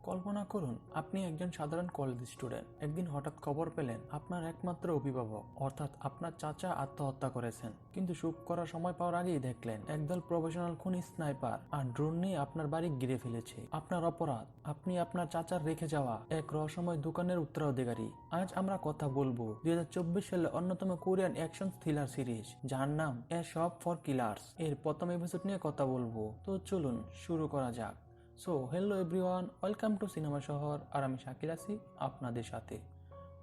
কল্পনা করুন আপনি একজন সাধারণ কলেজ স্টুডেন্ট। একদিন হঠাৎ খবর পেলেন আপনার একমাত্র অভিভাবক অর্থাৎ আপনার চাচা আত্মহত্যা করেছেন। কিন্তু সুখ করার সময় পাওয়ার আগেই দেখলেন একদল প্রফেশনাল খুনি স্নাইপার আর ড্রোন নিয়ে আপনার বাড়ি ঘিরে ফেলেছে। আপনার অপরাধ, আপনি আপনার চাচার রেখে যাওয়া এক রহস্যময় দোকানের উত্তরাধিকারী। আজ আমরা কথা বলবো 2024 সালে অন্যতম কোরিয়ান অ্যাকশন থ্রিলার সিরিজ যার নাম এ শপ ফর কিলার্স এর প্রথম এপিসোড নিয়ে কথা বলবো। তো চলুন শুরু করা যাক। So hello everyone, welcome to cinema শহর। আর আমি শাকিল আছি আপনাদের সাথে।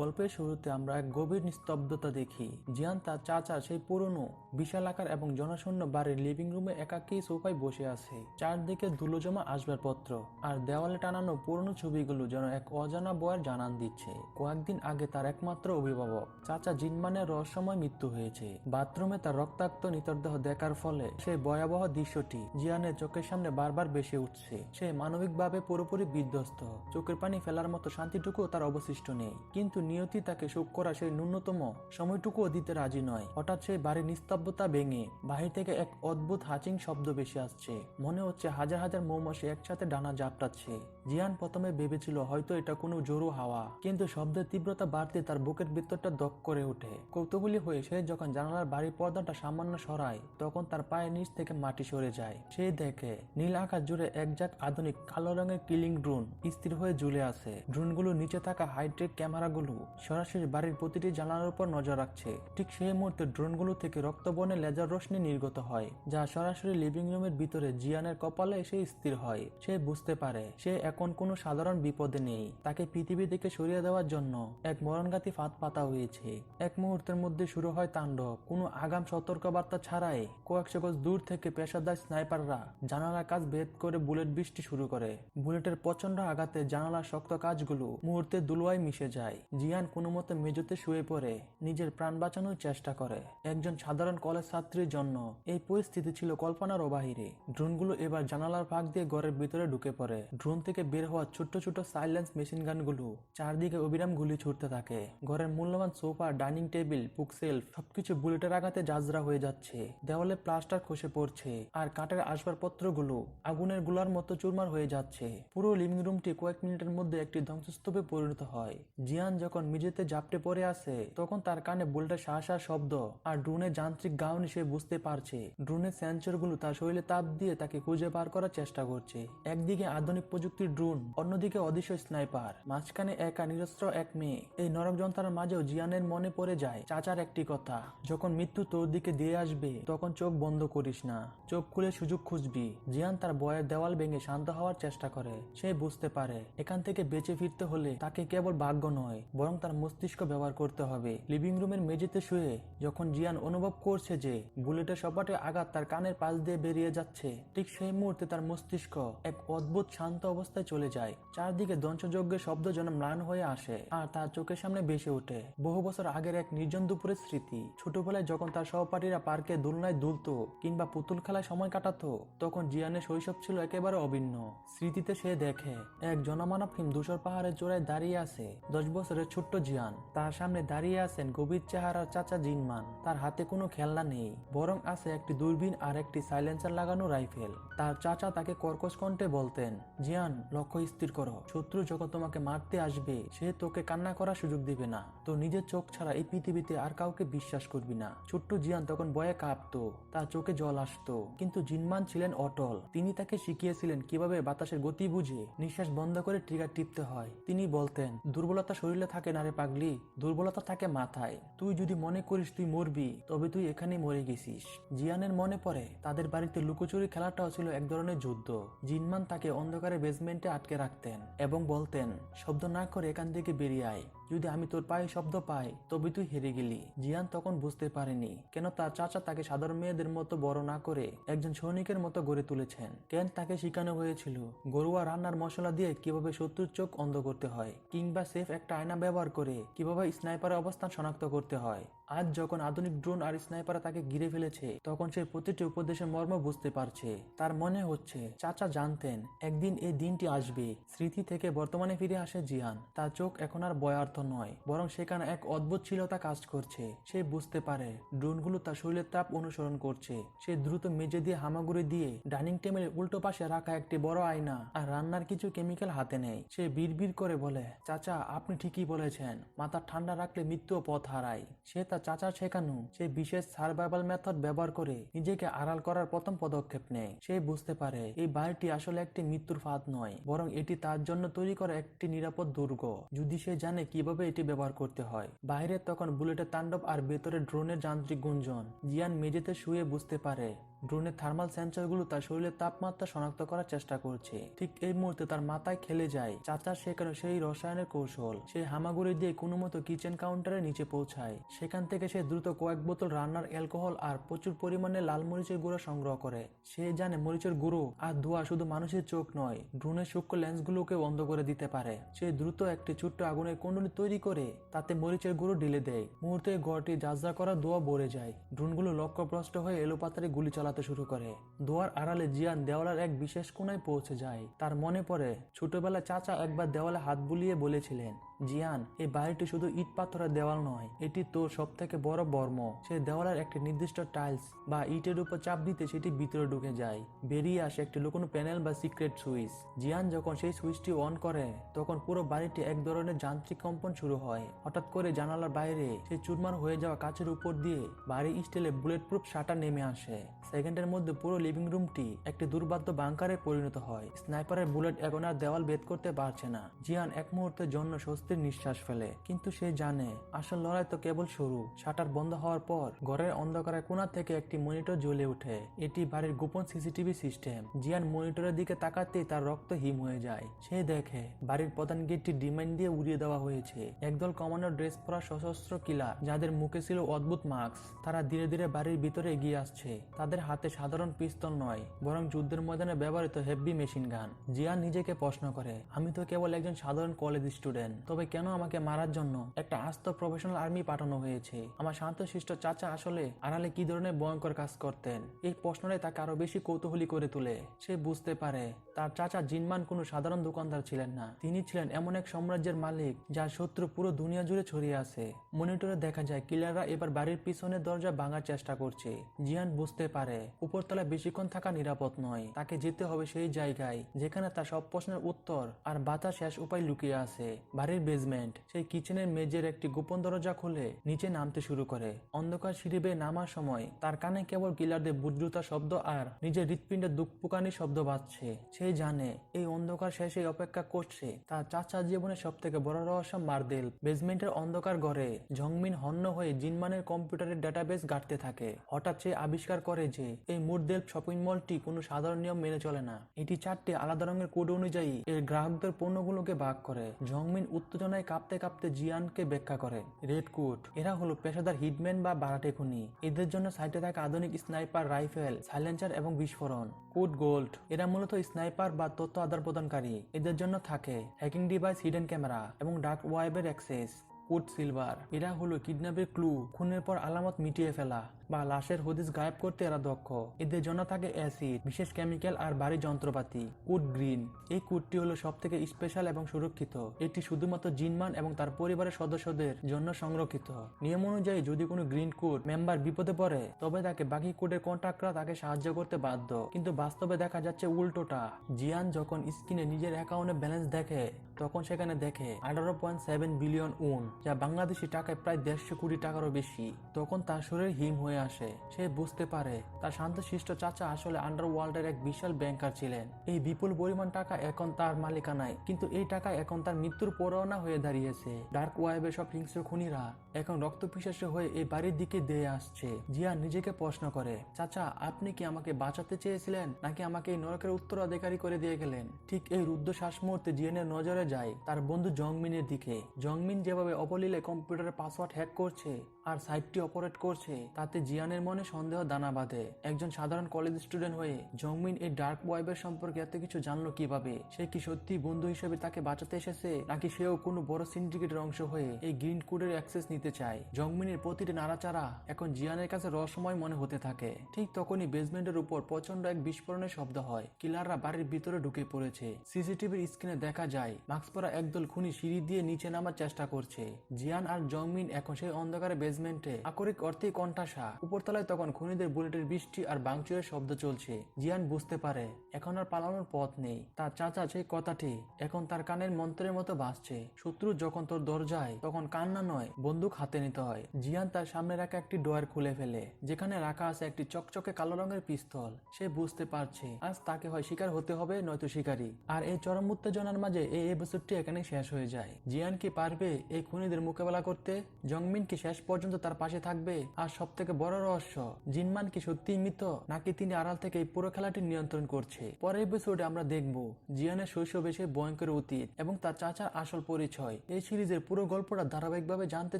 গল্পের শুরুতে আমরা এক গভীর নিস্তব্ধতা দেখি। জিয়ান তার চাচা সেই পুরনো বিশাল আকার এবং জনশূন্য বাড়ির লিভিং রুমে একাকী সোফায় বসে আছে। চারদিকে ধুলোজমা আসবাবপত্র আর দেওয়ালে টানানো পুরনো ছবিগুলো যেন এক অজানা বয়ের জানান দিচ্ছে। কয়েকদিন আগে তার একমাত্র অভিভাবক চাচা জিনমানের রহস্যময় মৃত্যু হয়েছে। বাথরুমে তার রক্তাক্ত নিতরদেহ দেখার ফলে সেই ভয়াবহ দৃশ্যটি জিয়ানের চোখের সামনে বারবার ভেসে উঠছে। সে মানবিকভাবে পুরোপুরি বিধ্বস্ত, চোখের পানি ফেলার মতো শান্তিটুকু তার অবশিষ্ট নেই। কিন্তু নিয়তি তাকে সুখ করা সেই ন্যূনতম সময়টুকুও দিতে রাজি নয়। হঠাৎ সেই বাড়ির নিস্তব্ধতা ভেঙে বাহির থেকে এক অদ্ভুত হাচিং শব্দ ভেসে আসছে। মনে হচ্ছে হাজার হাজার মৌমাছি একসাথে ডানা ঝাপটাচ্ছে। জিয়ান প্রথমে ভেবেছিল হয়তো এটা কোনো জোরো হাওয়া, কিন্তু শব্দের তীব্রতা বাড়তে তার বুকের ভিতরটা দক করে ওঠে। কৌতূহলী হয়ে সে যখন জানালার বাড়ির পর্দাটা সামান্য সরায় তখন তার পায়ের নিচ থেকে মাটি সরে যায়। সে দেখে নীল আকাশ জুড়ে একজাক আধুনিক কালো রঙের কিলিং ড্রোন স্থির হয়ে ঝুলে আছে। ড্রোনগুলো নিচে থাকা হাইটেক ক্যামেরাগুলো সরাসরি বাড়ির প্রতিটি জানালার উপর নজর রাখছে। ঠিক সেই মুহূর্তে ড্রোনগুলো থেকে রক্তবর্ণের লেজার রশ্মি নির্গত হয়, যা সরাসরি লিভিং রুমের ভিতরে জিয়ানের কপালে এসে স্থির হয়। সে বুঝতে পারে সে এখন কোনো সাধারণ বিপদে নেই। তাকে পৃথিবী থেকে সরিয়ে দেওয়ার জন্য এক মরণঘাতী ফাঁদ পাতা হয়েছে। এক মুহূর্তের মধ্যে শুরু হয় তাণ্ডব। কোনো আগাম সতর্কবার্তা ছাড়াই কয়েকশো গজ দূর থেকে পেশাদার স্নাইপাররা জানালার কাজ ভেদ করে বুলেট বৃষ্টি শুরু করে। বুলেটের প্রচন্ড আঘাতে জানালার শক্ত কাজগুলো মুহূর্তে ধুলোয় মিশে যায়। জিয়ান কোনো মতে মেঝেতে শুয়ে পড়ে নিজের প্রাণ বাঁচানোর চেষ্টা করে। একজন সাধারণ কলেজ ছাত্রীর জন্য এই পরিস্থিতি ছিল কল্পনারও বাহিরে। ড্রোনগুলো এবার জানালার ফাঁক দিয়ে ঘরের ভিতরে ঢুকে পড়ে। ড্রোন থেকে বের হওয়া ছোট্ট ছোট সাইলেন্স মেশিন গানগুলো চারদিকে অবিরাম গুলি ছুটতে থাকে। ঘরের মূল্যবান সোফা, ডাইনিং টেবিল, বুকশেলফ সবকিছু বুলেটের আঘাতে জাজরা হয়ে যাচ্ছে। দেওয়ালে প্লাস্টার খসে পড়ছে আর কাঠের আসবাবপত্রগুলো আগুনের গোলার মতো চুরমার হয়ে যাচ্ছে। পুরো লিভিং রুমটি কয়েক মিনিটের মধ্যে একটি ধ্বংসস্তূপে পরিণত হয়। জিয়ান যখন মেঝেতে ঝাপটে পড়ে আছে তখন তার কানে বুলেটের শাঁসা শব্দ আর ড্রোনের যান্ত্রিক গাউনি সে বুঝতে পারছে। ড্রোনের সেন্সরগুলো তার শরীরে তাপ দিয়ে তাকে খুঁজে বার করার চেষ্টা করছে। একদিকে আধুনিক প্রযুক্তির ড্রোন, অন্যদিকে অদৃশ্য স্নাইপার, মাঝখানে একা নিরস্ত্র এক মেয়ে। এই নরক যন্ত্রণার মাঝেও জিয়ানের মনে পড়ে যায় চাচার একটি কথা, যখন মৃত্যু তোর দিকে দিয়ে আসবে তখন চোখ বন্ধ করিস না, চোখ খুলে সুযোগ খুঁজবি। জিয়ান তার ভয়ের দেওয়াল ভেঙে শান্ত হওয়ার চেষ্টা করে। সে বুঝতে পারে এখান থেকে বেঁচে ফিরতে হলে তাকে কেবল ভাগ্য নয় বরং তার মস্তিষ্ক ব্যবহার করতে হবে। লিভিং রুমের মেঝেতে শুয়ে যখন জিয়ান অনুভব করছে যে বুলেটের সপাটে আঘাত তার কানের পাশ দিয়ে বেরিয়ে যাচ্ছে, ঠিক সেই মুহূর্তে তার মস্তিষ্ক এক অদ্ভুত শান্ত অবস্থায় চলে যায়। চারদিকে ধ্বংসযজ্ঞের শব্দ যেন ম্লান হয়ে আসে আর তার চোখের সামনে ভেসে ওঠে বহু বছর আগের এক নির্জন দুপুরের স্মৃতি। ছোটবেলায় যখন তার সহপাঠীরা পার্কে দোলনায় দুলতো কিংবা পুতুল খেলায় সময় কাটাতো, তখন জিয়ানের শৈশব ছিল একেবারে অভিন্ন। স্মৃতিতে সে দেখে এক জনমানবহীন ধূসর পাহাড়ের চূড়ায় দাঁড়িয়ে আছে 10 বছরের ছোট্ট জিয়ান। তার সামনে দাঁড়িয়ে আছেন গভীর চেহারার চাচা জিনমান। তার হাতে কোনো খেলনা নেই, বরং আছে একটি দূরবীন আর একটি সাইলেন্সার লাগানো রাইফেল। তার চাচা তাকে কর্কশ কণ্ঠে বলতেন, জিয়ান, লক্ষ্য স্থির করো। শত্রু যখন তোমাকে মারতে আসবে সে তোকে কান্না করার সুযোগ দিবে না। তো নিজের চোখ ছাড়া এই পৃথিবীতে আর কাউকে বিশ্বাস করবি না। ছোট্ট জিয়ান তখন ভয়ে কাঁপতো, তার চোখে জল আসতো, কিন্তু জিনমান ছিলেন অটল। তিনি তাকে শিখিয়েছিলেন কিভাবে বাতাসের গতি বুঝে নিঃশ্বাস বন্ধ করে ট্রিগার টিপতে হয়। তিনি বলতেন, দুর্বলতা শরীরে থাকে না রে পাগলি, দুর্বলতা থাকে মাথায়। তুই যদি মনে করিস তুই মরবি তবে তুই এখানেই মরে গেছিস। জিয়ানের মনে পড়ে তাদের বাড়িতে লুকোচুরি খেলাটাও ছিল এক ধরনের যুদ্ধ। জিনমান তাকে অন্ধকারে বেসমেন্টে আটকে রাখতেন এবং বলতেন, শব্দ না করে এখান থেকে বেরিয়ে আয়, যদি আমি তোর পায়ে শব্দ পাই তবে তুই হেরে গেলি। জিয়ান তখন বুঝতে পারেনি কেন তার চাচা তাকে সাধারণ মেয়েদের মতো বড় না করে একজন সৈনিকের মতো গড়ে তুলেছেন। কেন তাকে শেখানো হয়েছিল ঘরোয়া রান্নার মশলা দিয়ে কিভাবে শত্রুর চোখ অন্ধ করতে হয়, কিংবা সেফ একটা আয়না ব্যবহার করে কিভাবে স্নাইপারের অবস্থান শনাক্ত করতে হয়। আজ যখন আধুনিক ড্রোন আর স্নাইপার তাকে ঘিরে ফেলেছে তখন সে প্রতিটি উপদেশের মর্ম বুঝতে পারছে। তার মনে হচ্ছে চাচা জানতেন একদিন এই দিনটি আসবে। স্মৃতি থেকে বর্তমানে ফিরে আসে জিয়ান। তার চোখ এখন আর ভয়ার্থ নয়, বরং সেখানে এক অদ্ভুত शीलता কাজ করছে। সে বুঝতে পারে ড্রোনগুলো তার শরীরের তাপ অনুসরণ করছে। সে দ্রুত মেঝে দিয়ে হামাগুড়ি দিয়ে ডাইনিং টেবিলের উল্টো পাশে রাখা একটি বড় আয়না আর রান্নার কিছু কেমিক্যাল হাতে নেয়। সে বিড়বিড় করে বলে, চাচা আপনি ঠিকই বলেছেন, মাথা ঠান্ডা রাখলে মৃত্যুও পথ হারায়। সে তার চাচার শেখানো সে বিশেষ সার্ভাইভাল মেথড ব্যবহার করে নিজেকে আড়াল করার প্রথম পদক্ষেপ নেয়। সে বুঝতে পারে এই বাড়িটি আসলে একটি মৃত্যুর ফাঁদ নয়, বরং এটি তার জন্য তৈরি করা একটি নিরাপদ দুর্গ, যদি সে জানে কিভাবে এটি ব্যবহার করতে হয়। বাইরে তখন বুলেটের তাণ্ডব আর ভেতরে ড্রোনের যান্ত্রিক গুঞ্জন। জিয়ান মেঝেতে শুয়ে বুঝতে পারে ড্রোনের থার্মাল সেন্সরগুলো তার শরীরের তাপমাত্রা শনাক্ত করার চেষ্টা করছে। ঠিক এই মুহূর্তে তার মাথায় খেলে যায় চাচার শেখানো সেই রসায়নের কৌশল। সে হামাগুড়ি দিয়ে কোনো মতো কিচেন কাউন্টারের নিচে পৌঁছায়। সেখান থেকে সে দ্রুত কয়েক বোতল রান্নার অ্যালকোহল আর প্রচুর পরিমাণে লাল মরিচের গুঁড়ো সংগ্রহ করে। সে জানে মরিচের গুঁড়ো আর ধোঁয়া শুধু মানুষের চোখ নয়, ড্রোনের সূক্ষ্ম লেন্সগুলোকে বন্ধ করে দিতে পারে। সে দ্রুত একটি ছোট্ট আগুনের কুণ্ডলী তৈরি করে তাতে মরিচের গুঁড়ো ঢেলে দেয়। মুহূর্তে ঘরটি ঝাঁঝরা করা ধোঁয়া ভরে যায়। ড্রোনগুলো লক্ষ্যভ্রষ্ট হয়ে এলোপাতাড়ি গুলি চালাতে শুরু করে। ধোঁয়ার আড়ালে জিয়ান দেওয়ালের এক বিশেষ কোণায় পৌঁছে যায়। তার মনে পড়ে ছোটবেলায় চাচা একবার দেওয়ালে হাত বুলিয়ে বলেছিলেন, জিয়ান এই বাড়িটি শুধু ইট পাথরের দেওয়াল নয়, এটি তোর সব থেকে বড় বর্ম। সে দেওয়ালের একটি নির্দিষ্ট টাইলস বা ইটের উপর চাপ দিতে সেটি ভিতরে ঢুকে যায়। বেরিয়ে আসে একটি লুকোনো প্যানেল বা সিক্রেট সুইচ। জিয়ান যখন সেই সুইচটি অন করে তখন পুরো বাড়িটি এক ধরনের যান্ত্রিক কম্পন শুরু হয়। হঠাৎ করে জানালার বাইরে সেই চুরমার হয়ে যাওয়া কাচের উপর দিয়ে বাড়ি স্টিলে বুলেট প্রুফ শাটার নেমে আসে। সেকেন্ডের মধ্যে পুরো লিভিং রুমটি একটি দুর্বাদ্য বাংকারে পরিণত হয়। স্নাইপারের বুলেট এখন আর দেওয়াল ভেদ করতে পারছে না। জিয়ান এক মুহূর্তের জন্য স্বস্তির নিঃশ্বাস ফেলে, কিন্তু সে জানে আসল লড়াই তো কেবল শুরু। শাটার বন্ধ হওয়ার পর ঘরের অন্ধকারের কোণা থেকে একটি মনিটর জ্বলে ওঠে। এটি বাড়ির গোপন সিসিটিভি সিস্টেম। জিয়ান মনিটরের দিকে তাকাতেই তার রক্ত হিম হয়ে যায়। সে দেখে বাড়ির প্রধান গেটটি ডিমাইন দিয়ে উড়িয়ে দেওয়া হয়েছে। একদল কমান্ডার ড্রেস পরা সশস্ত্র কিলার, যাদের মুখে ছিল অদ্ভুত মাস্ক, তারা ধীরে ধীরে বাড়ির ভিতরে এগিয়ে আসছে। তাদের হাতে সাধারণ পিস্তল নয়, বরং যুদ্ধের ময়দানে ব্যবহৃত হেভি মেশিন গান। জিয়ান নিজেকে প্রশ্ন করে, আমি তো কেবল একজন সাধারণ কলেজ স্টুডেন্ট, তবে কেন আমাকে মারার জন্য একটা আস্ত প্রফেশনাল আর্মি পাঠানো হয়েছে? আমার শান্তশিষ্ট চাচা আসলে আড়ালে কি ধরনের ভয়ঙ্কর কাজ করতেন? এই প্রশ্নটাই তাকে আরো বেশি কৌতূহলী করে তোলে। সে বুঝতে পারে তার চাচা জিনমান কোনো সাধারণ দোকানদার ছিলেন না, তিনি ছিলেন এমন এক সাম্রাজ্যের মালিক যার শত্রু পুরো দুনিয়া জুড়ে ছড়িয়ে আছে। মনিটরে দেখা যায় কিলাররা এবার বাড়ির পিছনের দরজা ভাঙার চেষ্টা করছে। জিয়ান বুঝতে পারে উপরতলায় বেশিক্ষণ থাকা নিরাপদ নয়, তাকে যেতে হবে সেই জায়গায় যেখানে তার সব প্রশ্নের উত্তর আর বাতা শেষ উপায় লুকিয়ে আছে। বাড়ির বেসমেন্ট, সেই কিচেনের মেঝের একটি গোপন দরজা খুলে নিচে নামতে শুরু করে। অন্ধকার সিঁড়ি বেয়ে নামার সময় তার কানে কেবল কিলারদের বুটজুতা শব্দ আর নিজের হৃৎপিণ্ডের দুঃখপুকানির শব্দ বাজছে। সে জানে এই অন্ধকার শেষে অপেক্ষা করছে তার চাচার জীবনের সব থেকে বড় রহস্য মার্দেল। বেসমেন্টের অন্ধকার ঘরে জংমিন হন্য হয়ে জিনমানের কম্পিউটারের ডেটাবেস ঘাটতে থাকে। হঠাৎ সে আবিষ্কার করে যে এই মুরদেল শপিং মলটি কোনো সাধারণ নিয়ম মেনে চলে না। এটি 4টি আলাদা রঙের কোড অনুযায়ী এর গ্রাহকদের পণ্যগুলোকে ভাগ করে। জংমিন উত্তেজনায় কাঁপতে কাঁপতে জিয়ানকে ব্যাখ্যা করে, রেড কোট এরা হলো পেশাদার হিটম্যান বা বারাটে খুনি। এদের জন্য সাইটে থাকে আধুনিক স্নাইপার রাইফেল, সাইলেন্সার এবং বিস্ফোরণ। কোড গোল্ড এরা মূলত স্নাইপার বা তথ্য আদান প্রদানকারী। এদের জন্য থাকে হ্যাকিং ডিভাইস, হিডেন ক্যামেরা এবং ডার্ক ওয়েবের অ্যাক্সেস। কোড সিলভার এরা হলো কিডন্যাপের ক্লু, খুনের পর আলামত মিটিয়ে ফেলা বা লাশের হদিস গায়েব করতে এরা দক্ষ। এদের জন্য থাকে অ্যাসিড, বিশেষ কেমিক্যাল আর ভারী যন্ত্রপাতি। কোড গ্রিন এই কোডটি হলো সব থেকে স্পেশাল এবং সুরক্ষিত। এটি শুধুমাত্র জিনমান এবং তার পরিবারের সদস্যদের জন্য সংরক্ষিত। নিয়ম অনুযায়ী যদি কোনো গ্রিন কোড মেম্বার বিপদে পড়ে তবে তাকে বাকি কোডের কন্ট্রাক্টরা তাকে সাহায্য করতে বাধ্য, কিন্তু বাস্তবে দেখা যাচ্ছে উল্টোটা। জিয়ান যখন স্ক্রিনে নিজের অ্যাকাউন্টে ব্যালেন্স দেখে তখন সেখানে দেখে 18.7 বিলিয়ন উন, যা বাংলাদেশি টাকায় প্রায় 150 কোটি টাকারও বেশি। তখন তার শরীর হিম হয়ে আসে। সে বুঝতে পারে তার শান্তশিষ্ট চাচা আসলে আন্ডারওয়ার্ল্ডের এক বিশাল ব্যাংকার ছিলেন। এই বিপুল পরিমাণ টাকা এখন তার মালিকানায়, কিন্তু এই টাকা এখন তার মৃত্যুর পরোয়ানা হয়ে দাঁড়িয়েছে। ডার্ক ওয়েবের সব হিংস্র খুনিরা এখন রক্তপিপাসু হয়ে এই বাড়ির দিকে দিয়ে আসছে। জিয়া নিজেকে প্রশ্ন করে, চাচা আপনি কি আমাকে বাঁচাতে চেয়েছিলেন নাকি আমাকে এই নরকের উত্তরাধিকারী করে দিয়ে গেলেন? ঠিক এই রুদ্ধশ্বাস মুহূর্তে জিয়ানের নজরে যায় তার বন্ধু জংমিনের দিকে। জংমিন যেভাবে অবলীলে কম্পিউটারের পাসওয়ার্ড হ্যাক করছে আর সাইটটি অপারেট করছে, তাতে জিয়ানের মনে সন্দেহ দানা বাঁধে। একজন সাধারণ কলেজ স্টুডেন্ট হয়ে জংমিন এই ডার্ক ওয়েবের সম্পর্কে এত কিছু জানলো কিভাবে? সে কি সত্যি বন্ধু হিসেবে তাকে বাঁচাতে এসেছে, নাকি সেও কোনো বড় সিন্ডিকেটের অংশ হয়ে এই গ্রিন কোডের অ্যাক্সেস নিতে চায়? জংমিনের প্রতিটি নাড়াচাড়া এখন জিয়ানের কাছে রহস্যময় মনে হতে থাকে। ঠিক তখনই বেসমেন্টের উপর প্রচন্ড এক বিস্ফোরণের শব্দ হয়। কিলাররা বাড়ির ভিতরে ঢুকে পড়েছে। সিসিটিভির স্ক্রিনে দেখা যায় মাস্ক পরা একদল খুনি সিঁড়ি দিয়ে নিচে নামার চেষ্টা করছে। জিয়ান আর জংমিন এখন সেই অন্ধকারে বেসমেন্টে আকরিক অর্থেই কণ্ঠাসা। উপরতলায় তখন খুনিদের বুলেটের বৃষ্টি আর বাংচুরের শব্দ চলছে। জিয়ান বুঝতে পারে এখন আর পালানোর পথ নেই। তার চাচা সেই কথাটি এখন তার কানের মন্ত্রের মতো ভাসছে। শত্রু যখন তোর দরজায়, তখন কান্না নয়, বন্দুক হাতে নিতে হয়। জিয়ান তার সামনে রাখা একটি ড্রয়ার খুলে ফেলে, যেখানে রাখা আছে একটি চকচকে কালো রঙের পিস্তল। সে বুঝতে পারছে আজ তাকে হয় শিকার হতে হবে, নয়তো শিকারী। আর এই চরম উত্তেজনার মাঝে এই এপিসোডটি এখানে শেষ হয়ে যায়। জিয়ান কি পারবে এই খুনিদের মোকাবেলা করতে? জংমিন কি শেষ পর্যন্ত তার পাশে থাকবে? আর সব থেকে বড় রহস্য, জিনমান কি সত্যিই মৃত, নাকি তিনি আড়াল থেকে এই পুরো খেলাটি নিয়ন্ত্রণ করছে? পরের এপিসোডে আমরা দেখব জিয়ানের শৈশবে সে ভয়ঙ্কর অতীত এবং তার চাচার আসল পরিচয়। এই সিরিজের পুরো গল্পটা ধারাবাহিকভাবে জানতে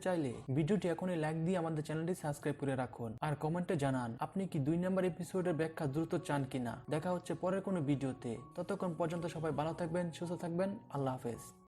চাইলে ভিডিওটি এখনই লাইক দিয়ে আমাদের চ্যানেলটি সাবস্ক্রাইব করে রাখুন। আর কমেন্টে জানান আপনি কি 2 নম্বর এপিসোডের ব্যাখ্যা দ্রুত চান কিনা। দেখা হচ্ছে পরের কোনো ভিডিওতে। ততক্ষণ পর্যন্ত সবাই ভালো থাকবেন, সুস্থ থাকবেন। আল্লাহ হাফেজ।